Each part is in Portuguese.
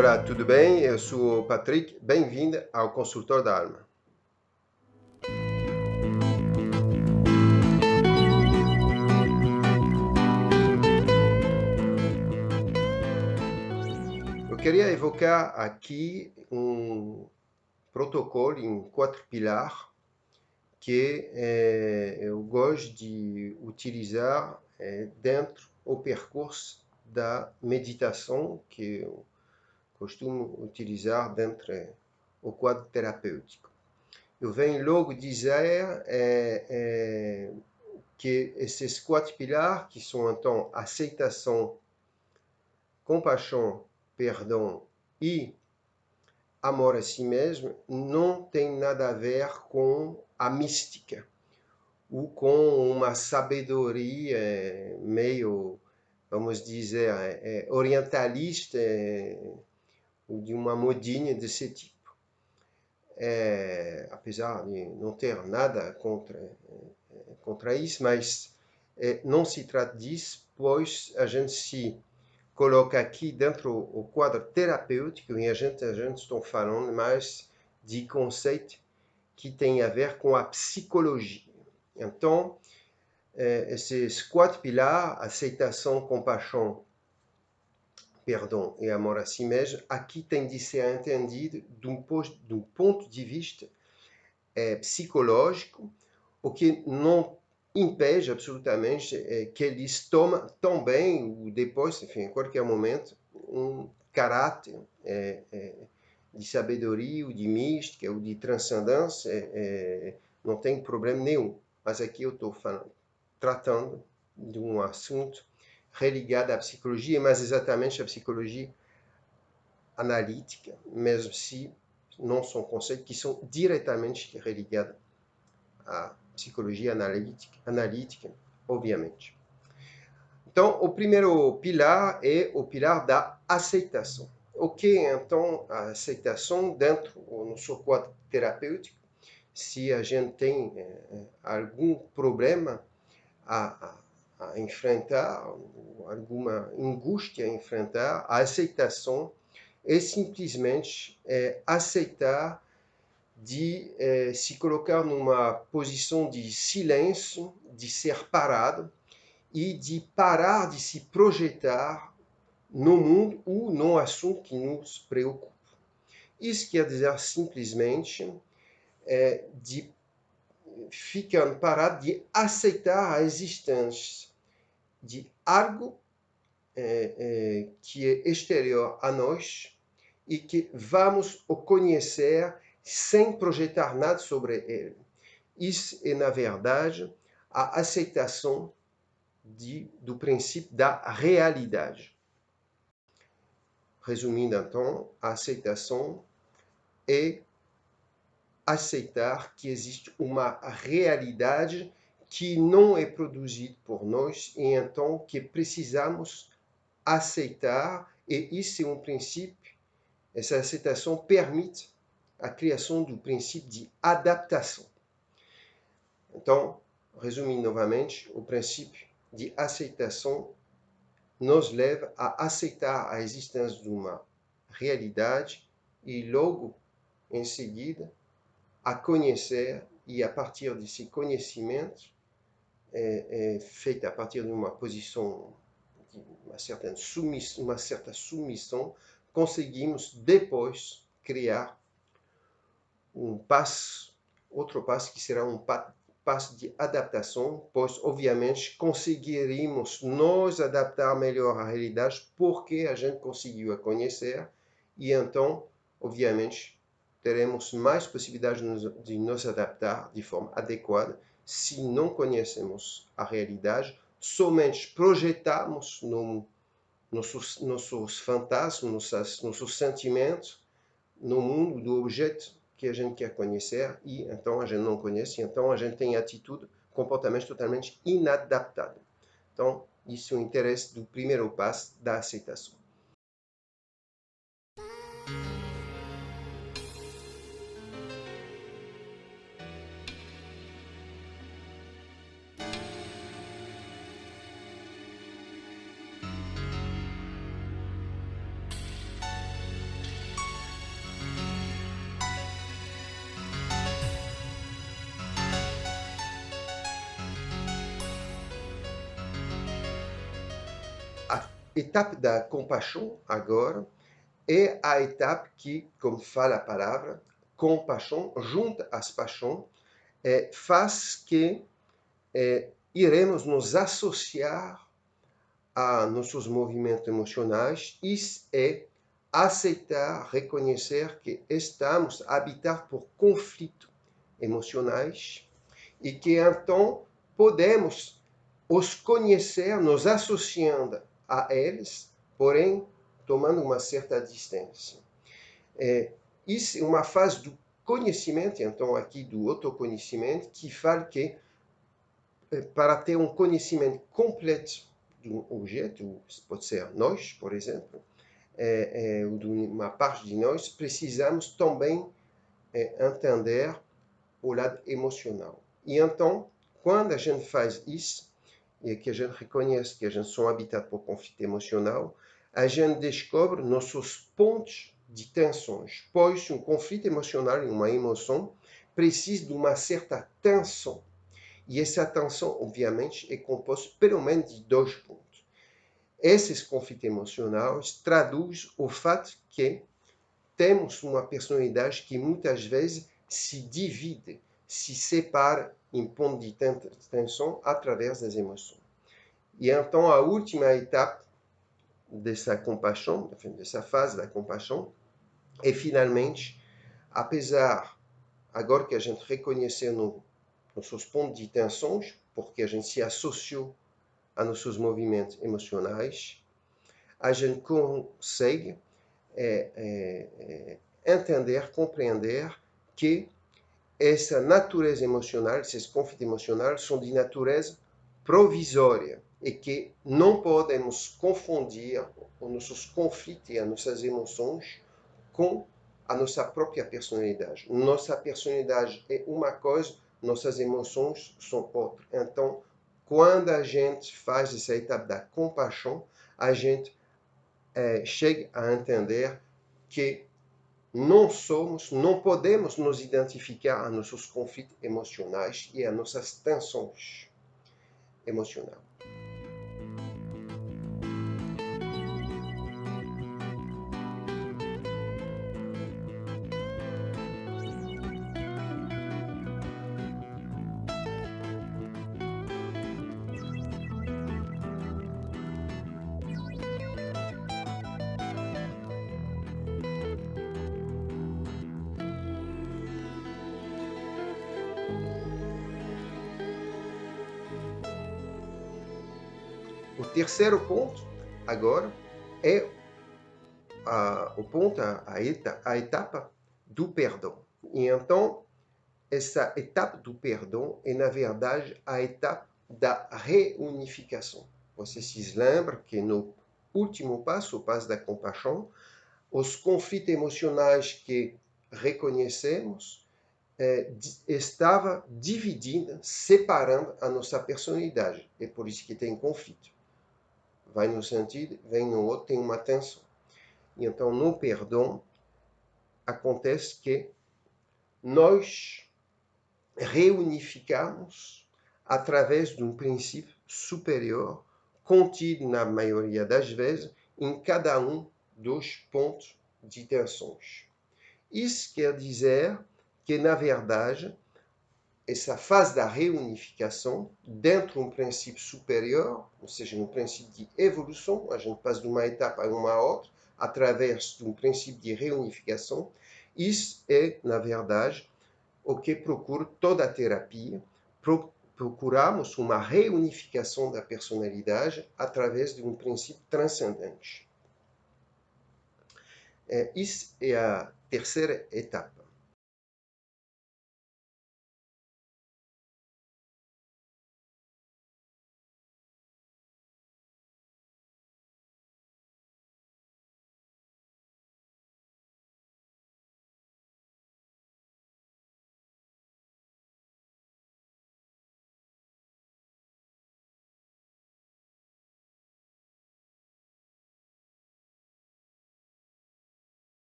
Olá, tudo bem? Eu sou o Patrick. Bem-vindo ao Consultor da Alma. Eu queria evocar aqui um protocolo em 4 pilares que eu gosto de utilizar dentro do percurso da meditação que eu costumo utilizar dentro do quadro terapêutico. Eu venho logo dizer que esses 4 pilares, que são então aceitação, compaixão, perdão e amor a si mesmo, não tem nada a ver com a mística ou com uma sabedoria meio, vamos dizer, orientalista ou de uma modinha desse tipo. Apesar de não ter nada contra isso, mas não se trata disso, pois a gente se coloca aqui dentro do quadro terapêutico e a gente está falando mais de conceito que tem a ver com a psicologia. Então, esses 4 pilares, aceitação, compaixão, perdão e amor a si mesmo, aqui tem de ser entendido do ponto de vista psicológico, o que não impede absolutamente que eles tomem também, ou depois, enfim, em qualquer momento, um caráter de sabedoria, ou de mística, ou de transcendência, não tem problema nenhum. Mas aqui eu estou tratando de um assunto religado à psicologia, mas exatamente à psicologia analítica, mesmo se não são conceitos que são diretamente ligados à psicologia analítica, obviamente. Então, o primeiro pilar é o pilar da aceitação. O que é, então, a aceitação dentro do nosso quadro terapêutico? Se a gente tem algum problema a enfrentar, alguma angústia a enfrentar, a aceitação é simplesmente aceitar de se colocar numa posição de silêncio, de ser parado e de parar de se projetar no mundo ou no assunto que nos preocupa. Isso quer dizer simplesmente de ficar parado, de aceitar a existência de algo que é exterior a nós e que vamos o conhecer sem projetar nada sobre ele. Isso é, na verdade, a aceitação do princípio da realidade. Resumindo, então, a aceitação é aceitar que existe uma realidade que não é produzida por nós e então que precisamos aceitar, e isso é um princípio, essa aceitação permite a criação do princípio de adaptação. Então, resumindo novamente, o princípio de aceitação nos leva a aceitar a existência de uma realidade e logo em seguida a conhecer, e a partir desse conhecimento feito a partir de uma posição de uma certa submissão, conseguimos depois criar outro passo que será um passo de adaptação, pois obviamente conseguiremos nos adaptar melhor à realidade porque a gente conseguiu a conhecer e então, obviamente, teremos mais possibilidades de nos adaptar de forma adequada. Se não conhecemos a realidade, somente projetamos nossos fantasmas, nossos sentimentos no mundo do objeto que a gente quer conhecer e então a gente não conhece, então a gente tem atitude, comportamento totalmente inadaptado. Então, isso é o interesse do primeiro passo da aceitação. etapa da compaixão agora é a etapa que, como fala a palavra, compaixão, junto às paixões, faz que iremos nos associar a nossos movimentos emocionais. Isso é aceitar, reconhecer que estamos habitados por conflitos emocionais e que então podemos os conhecer, nos associando a eles, porém tomando uma certa distância. Isso é uma fase do conhecimento, então aqui do autoconhecimento, que fala que para ter um conhecimento completo de um objeto, pode ser nós, por exemplo, ou de uma parte de nós, precisamos também entender o lado emocional. E então, quando a gente faz isso, e que a gente reconhece que a gente são habitados por conflito emocional, a gente descobre nossos pontos de tensões, pois um conflito emocional e uma emoção precisa de uma certa tensão. E essa tensão, obviamente, é composta pelo menos de 2 pontos. Esses conflitos emocionais traduzem o fato que temos uma personalidade que muitas vezes se divide, se separa em pontos de tensão através das emoções. E então a última etapa dessa compaixão, dessa fase da compaixão, é finalmente, apesar, agora que a gente reconheceu nossos pontos de tensões, porque a gente se associou a nossos movimentos emocionais, a gente consegue entender, compreender que essa natureza emocional, esses conflitos emocionais, são de natureza provisória e que não podemos confundir os nossos conflitos e as nossas emoções com a nossa própria personalidade. Nossa personalidade é uma coisa, nossas emoções são outra. Então, quando a gente faz essa etapa da compaixão, a gente chega a entender que não podemos nos identificar a nossos conflitos emocionais e a nossas tensões emocionais. O terceiro ponto, agora, é a etapa do perdão. E então, essa etapa do perdão é, na verdade, a etapa da reunificação. Você se lembra que no último passo, o passo da compaixão, os conflitos emocionais que reconhecemos estava dividindo, separando a nossa personalidade. É por isso que tem conflito. Vai num sentido, vem no outro, tem uma tensão. E então, no perdão, acontece que nós reunificamos através de um princípio superior, contido, na maioria das vezes, em cada um dos pontos de tensões. Isso quer dizer que, na verdade, essa fase da reunificação, dentro de um princípio superior, ou seja, um princípio de evolução, a gente passa de uma etapa a uma outra, através de um princípio de reunificação, isso é, na verdade, o que procura toda a terapia. Procuramos uma reunificação da personalidade através de um princípio transcendente. Isso é a terceira etapa.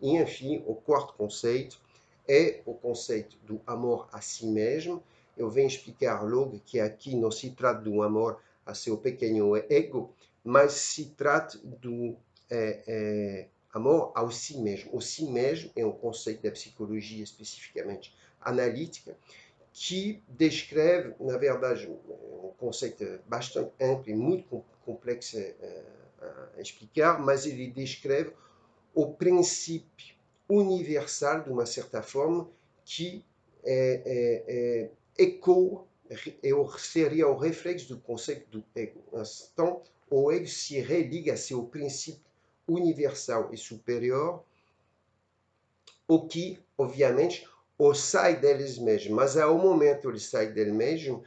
E, enfim, o quarto conceito é o conceito do amor a si mesmo. Eu venho explicar logo que aqui não se trata de um amor a seu pequeno ego, mas se trata do amor ao si mesmo. O si mesmo é um conceito da psicologia especificamente analítica, que descreve, na verdade, um conceito bastante amplo e muito complexo a explicar, mas ele descreve o princípio universal, de uma certa forma, que ecoa, seria o reflexo do conceito do ego. Então, o ego se religa a seu princípio universal e superior, o que, obviamente, o sai deles mesmo. Mas, ao momento que ele sai dele mesmo,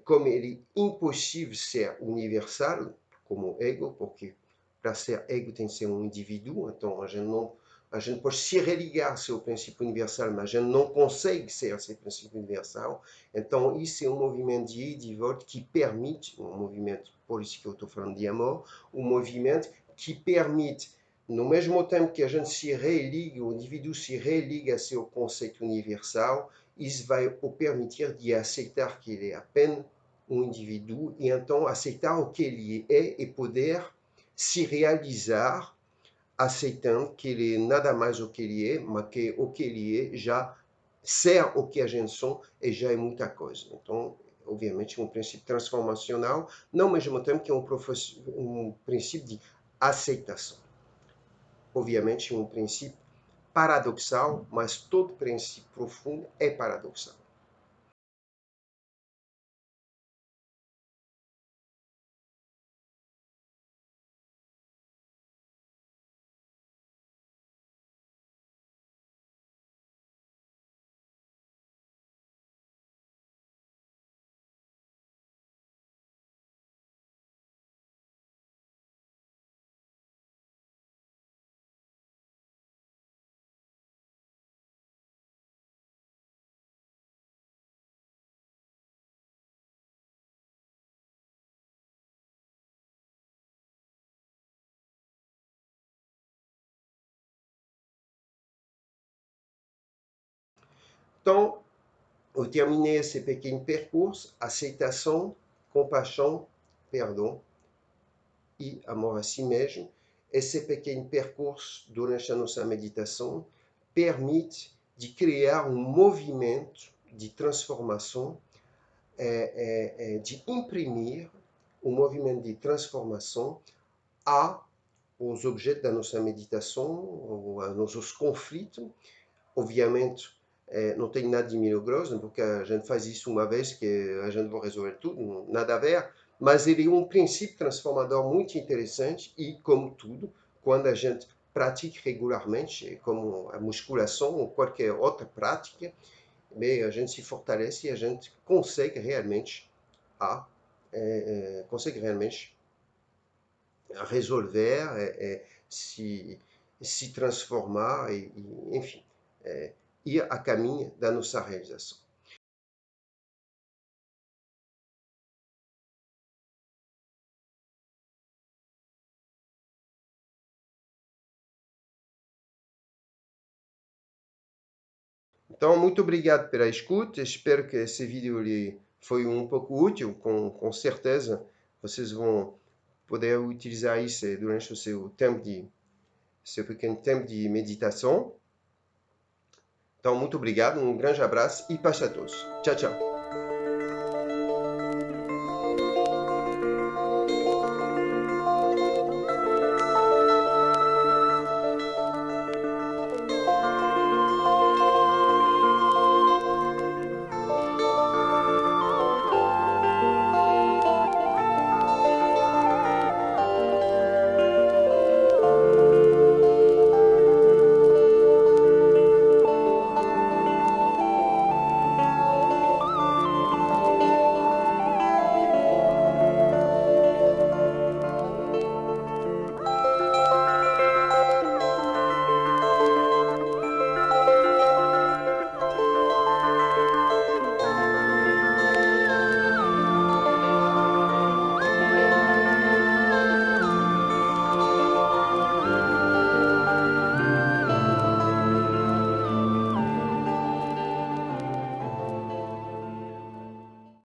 como ele é impossível ser universal, como ego, porque para ser ego tem que ser um indivíduo, então a gente pode se religar ao seu princípio universal, mas a gente não consegue ser esse princípio universal. Então isso é um movimento de ida e volta que permite, um movimento, por isso que eu estou falando de amor, um movimento que permite, no mesmo tempo que a gente se religa, o indivíduo se religa a seu conceito universal, isso vai o permitir de aceitar que ele é apenas um indivíduo e então aceitar o que ele é e poder se realizar aceitando que ele é nada mais o que ele é, mas que o que ele é já ser o que a gente são e já é muita coisa. Então, obviamente, um princípio transformacional, não ao mesmo tempo que um princípio de aceitação. Obviamente, um princípio paradoxal, mas todo princípio profundo é paradoxal. Então, eu terminei esse pequeno percurso, aceitação, compaixão, perdão e amor a si mesmo. Esse pequeno percurso durante a nossa meditação permite de criar um movimento de transformação, de imprimir um movimento de transformação aos objetos da nossa meditação, a nossos conflitos. Obviamente, não tem nada de milagroso, porque a gente faz isso uma vez que a gente vai resolver tudo, nada a ver, mas ele é um princípio transformador muito interessante e, como tudo, quando a gente pratica regularmente, como a musculação ou qualquer outra prática, bem, a gente se fortalece e a gente consegue realmente resolver, se transformar e enfim, ir a caminho da nossa realização. Então, muito obrigado pela escuta. Espero que esse vídeo lhe foi um pouco útil. Com certeza, vocês vão poder utilizar isso durante o seu pequeno tempo de meditação. Então, muito obrigado, um grande abraço e paz a todos. Tchau, tchau.